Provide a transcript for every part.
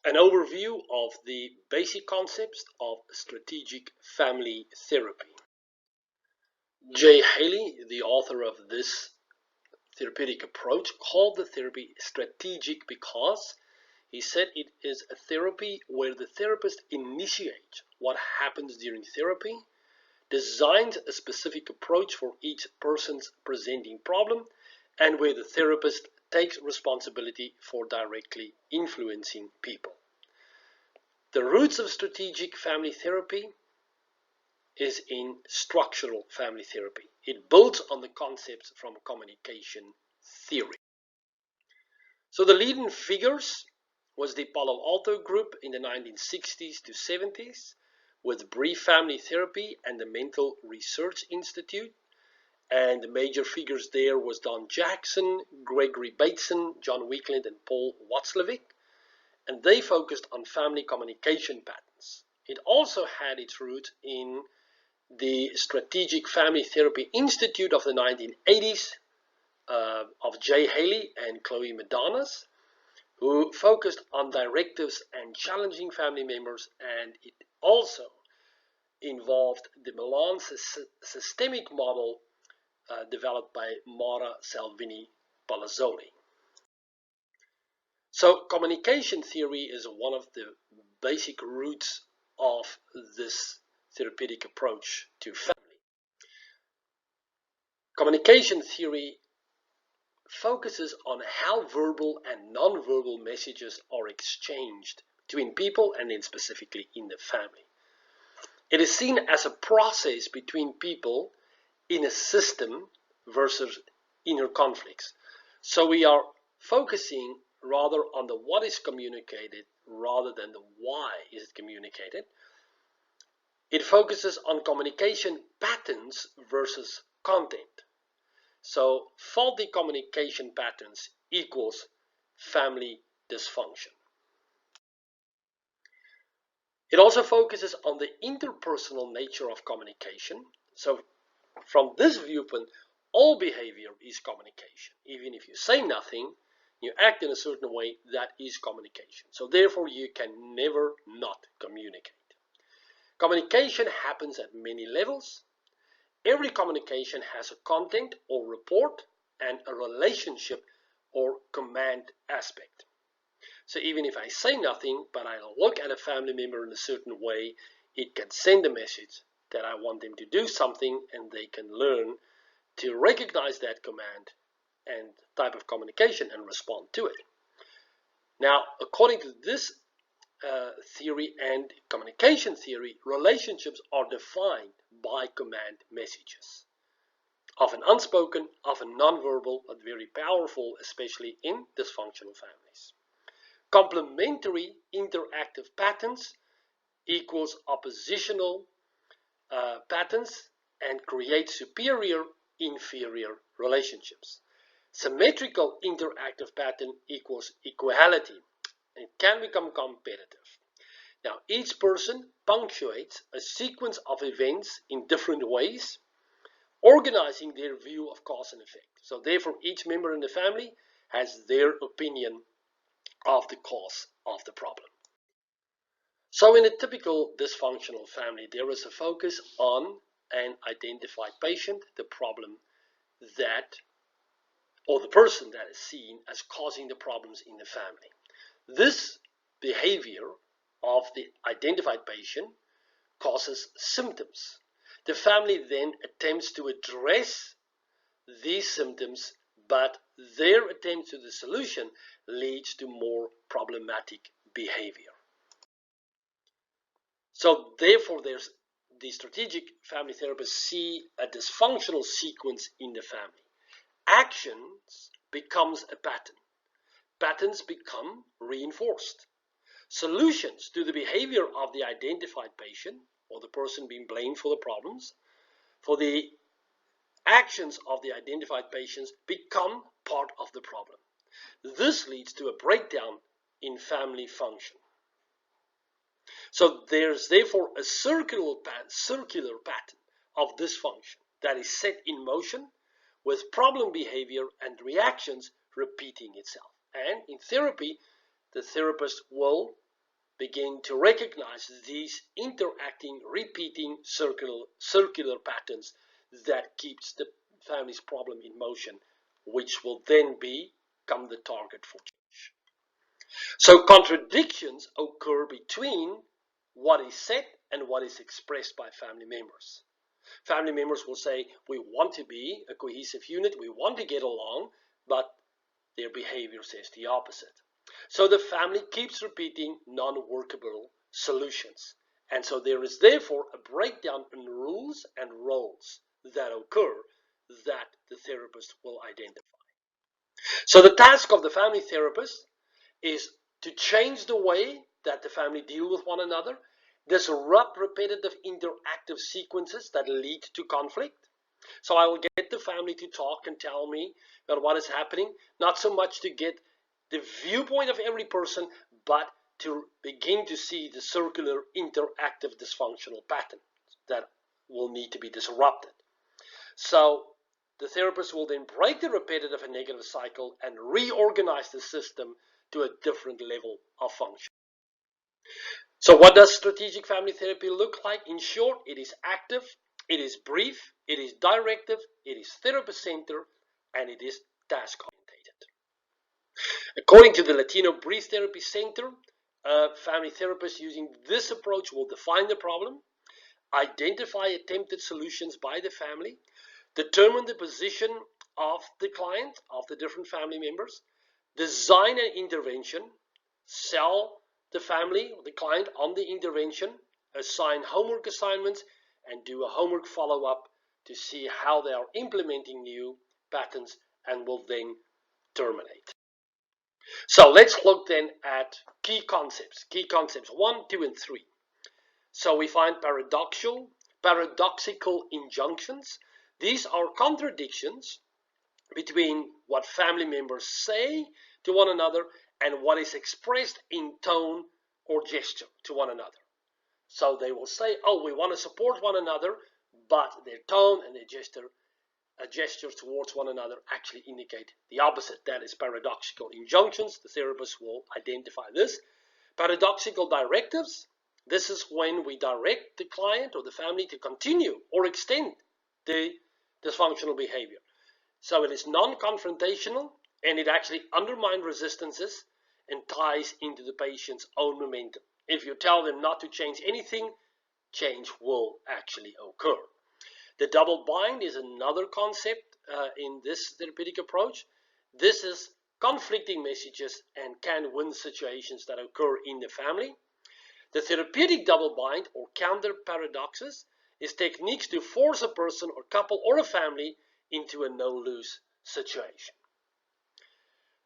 an overview of the basic concepts of strategic family therapy. Jay Haley, the author of this therapeutic approach, called the therapy strategic because he said it is a therapy where the therapist initiates what happens during therapy, designs a specific approach for each person's presenting problem, and where the therapist takes responsibility for directly influencing people. The roots of strategic family therapy is in structural family therapy. It builds on the concepts from communication theory. So the leading figures was the Palo Alto group in the 1960s to 70s with brief family therapy and the Mental Research Institute. And the major figures there was Don Jackson, Gregory Bateson, John Weekland, and Paul Watzlawick. And they focused on family communication patterns. It also had its roots in the Strategic Family Therapy Institute of the 1980s of Jay Haley and Chloe Medanas, who focused on directives and challenging family members, and it also involved the Milan systemic model developed by Mara Salvini Palazzoli. So communication theory is one of the basic roots of this therapeutic approach to family. Communication theory focuses on how verbal and non-verbal messages are exchanged between people and then specifically in the family. It is seen as a process between people in a system versus inner conflicts. So we are focusing rather on the what is communicated rather than the why is it communicated. It focuses on communication patterns versus content. So faulty communication patterns equals family dysfunction. It also focuses on the interpersonal nature of communication. So from this viewpoint, all behavior is communication. Even if you say nothing, you act in a certain way, that is communication. So therefore, you can never not communicate. Communication happens at many levels. Every communication has a content or report and a relationship or command aspect. So even if I say nothing, but I look at a family member in a certain way, it can send a message that I want them to do something, and they can learn to recognize that command and type of communication and respond to it. Now, according to this theory and communication theory, relationships are defined by command messages. Often unspoken, often nonverbal, but very powerful, especially in dysfunctional families. Complementary interactive patterns equals oppositional patterns and create superior-inferior relationships. Symmetrical interactive pattern equals equality. It can become competitive. Now, each person punctuates a sequence of events in different ways, organizing their view of cause and effect. So therefore, each member in the family has their opinion of the cause of the problem. So in a typical dysfunctional family, there is a focus on an identified patient, the problem that, or the person that is seen as causing the problems in the family. This behavior of the identified patient causes symptoms. The family then attempts to address these symptoms, but their attempt to the solution leads to more problematic behavior. So therefore, there's the strategic family therapists see a dysfunctional sequence in the family. Actions becomes a pattern. Patterns become reinforced. Solutions to the behavior of the identified patient, or the person being blamed for the problems, for the actions of the identified patients become part of the problem. This leads to a breakdown in family function. So there's therefore a circular pattern of dysfunction that is set in motion with problem behavior and reactions repeating itself. And in therapy, the therapist will begin to recognize these interacting, repeating circular patterns that keeps the family's problem in motion, which will then become the target for change. So contradictions occur between what is said and what is expressed by family members. Family members will say, we want to be a cohesive unit, we want to get along, but their behavior says the opposite. So the family keeps repeating non-workable solutions. And so there is therefore a breakdown in rules and roles that occur that the therapist will identify. So the task of the family therapist is to change the way that the family deal with one another, disrupt repetitive interactive sequences that lead to conflict. So I will get the family to talk and tell me about what is happening, not so much to get the viewpoint of every person, but to begin to see the circular interactive dysfunctional pattern that will need to be disrupted. So the therapist will then break the repetitive and negative cycle and reorganize the system to a different level of function. So what does strategic family therapy look like? In short, it is active, it is brief, it is directive, it is therapist-centered, and it is task-oriented. According to the Latino Breeze Therapy Center, family therapists using this approach will define the problem, identify attempted solutions by the family, determine the position of the client, of the different family members, design an intervention, sell the family or the client on the intervention, assign homework assignments, and do a homework follow-up to see how they are implementing new patterns and will then terminate. So let's look then at key concepts 1, 2, and 3. So we find paradoxical injunctions. These are contradictions between what family members say to one another and what is expressed in tone or gesture to one another. So they will say, oh, we want to support one another, but their tone and their gestures towards one another actually indicate the opposite. That is paradoxical injunctions. The therapist will identify this. Paradoxical directives. This is when we direct the client or the family to continue or extend the dysfunctional behavior. So it is non-confrontational and it actually undermines resistances and ties into the patient's own momentum. If you tell them not to change anything, change will actually occur. The double bind is another concept in this therapeutic approach. This is conflicting messages and can win situations that occur in the family. The therapeutic double bind or counter paradoxes is techniques to force a person or couple or a family into a no-lose situation.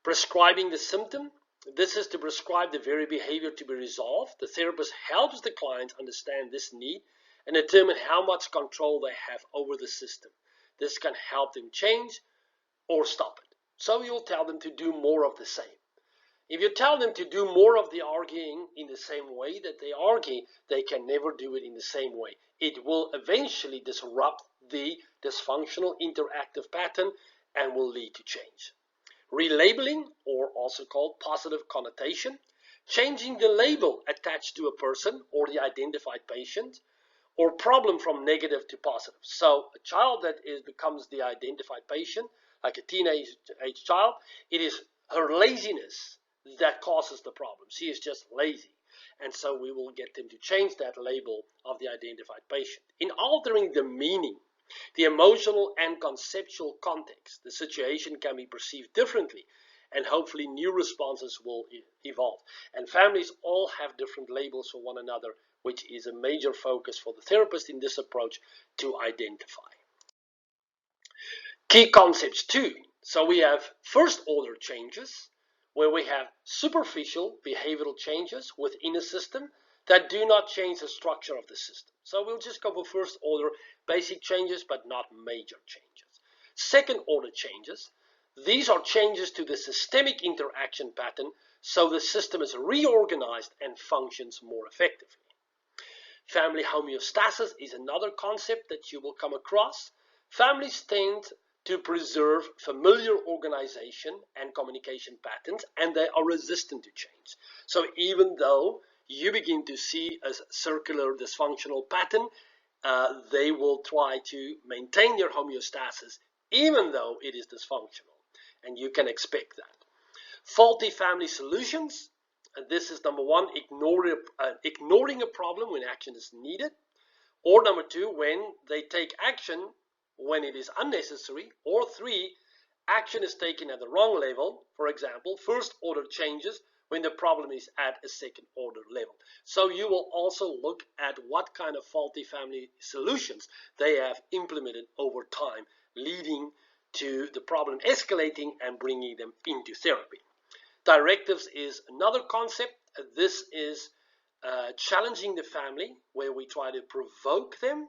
Prescribing the symptom. This is to prescribe the very behavior to be resolved. The therapist helps the client understand this need and determine how much control they have over the system. This can help them change or stop it. So you'll tell them to do more of the same. If you tell them to do more of the arguing in the same way that they argue, they can never do it in the same way. It will eventually disrupt the dysfunctional interactive pattern and will lead to change. Relabeling, or also called positive connotation, changing the label attached to a person or the identified patient or problem from negative to positive. So a child that becomes the identified patient, like a teenage child, it is her laziness that causes the problem. She is just lazy. And so we will get them to change that label of the identified patient. In altering the meaning, the emotional and conceptual context, the situation can be perceived differently and hopefully new responses will evolve. And families all have different labels for one another, which is a major focus for the therapist in this approach to identify. Key concepts 2. So we have first order changes, where we have superficial behavioral changes within a system that do not change the structure of the system. So we'll just go for first order basic changes, but not major changes. Second order changes. These are changes to the systemic interaction pattern, so the system is reorganized and functions more effectively. Family homeostasis is another concept that you will come across. Families tend to preserve familiar organization and communication patterns, and they are resistant to change. So even though you begin to see a circular dysfunctional pattern, they will try to maintain their homeostasis even though it is dysfunctional, and you can expect that. Faulty family solutions, and this is number one, ignoring a problem when action is needed, or number two, when they take action when it is unnecessary, or three, action is taken at the wrong level, for example, first order changes when the problem is at a second order level. So you will also look at what kind of faulty family solutions they have implemented over time, leading to the problem escalating and bringing them into therapy. Directives is another concept. This is challenging the family, where we try to provoke them.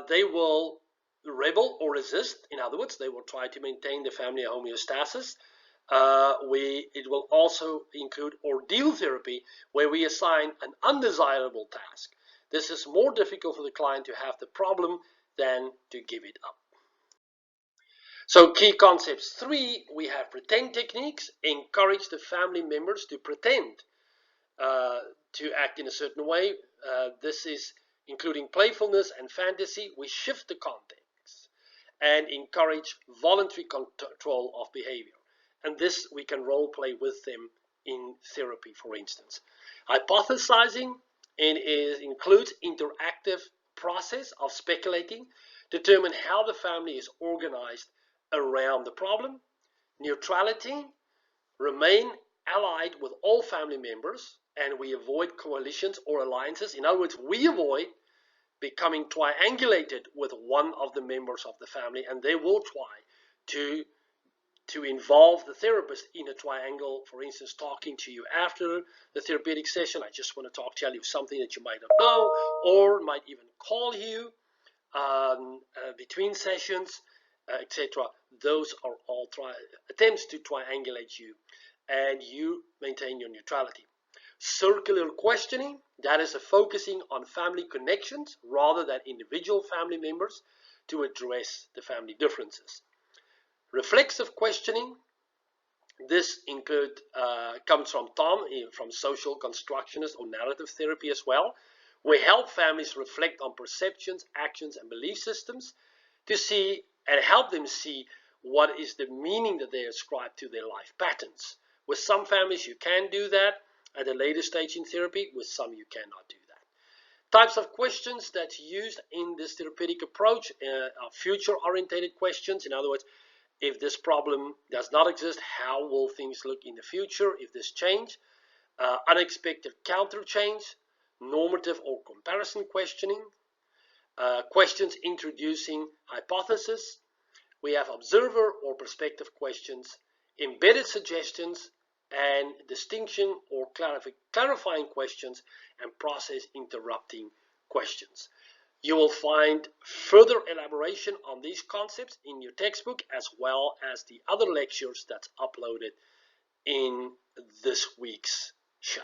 They will rebel or resist. In other words, they will try to maintain the family homeostasis. It will also include ordeal therapy, where we assign an undesirable task. This is more difficult for the client to have the problem than to give it up. So key concepts 3, we have pretend techniques. Encourage the family members to pretend to act in a certain way. This is including playfulness and fantasy. We shift the context and encourage voluntary control of behavior. And this we can role play with them in therapy, for instance. Hypothesizing includes interactive process of speculating, determine how the family is organized around the problem. Neutrality, remain allied with all family members, and we avoid coalitions or alliances. In other words, we avoid becoming triangulated with one of the members of the family, and they will try to involve the therapist in a triangle, for instance, talking to you after the therapeutic session. I just want to tell you something that you might not know, or might even call you between sessions, etc. Those are all attempts to triangulate you, and you maintain your neutrality. Circular questioning, that is a focusing on family connections rather than individual family members to address the family differences. Reflexive questioning, this comes from Tom from social constructionist or narrative therapy as well. We help families reflect on perceptions, actions, and belief systems to see and help them see what is the meaning that they ascribe to their life patterns. With some families, you can do that at a later stage in therapy. With some, you cannot do that. Types of questions that's used in this therapeutic approach are future-oriented questions. In other words, if this problem does not exist, how will things look in the future if this change? Unexpected counter change, normative or comparison questioning, questions introducing hypothesis. We have observer or perspective questions, embedded suggestions, and distinction or clarifying questions, and process interrupting questions. You will find further elaboration on these concepts in your textbook, as well as the other lectures that's uploaded in this week's show.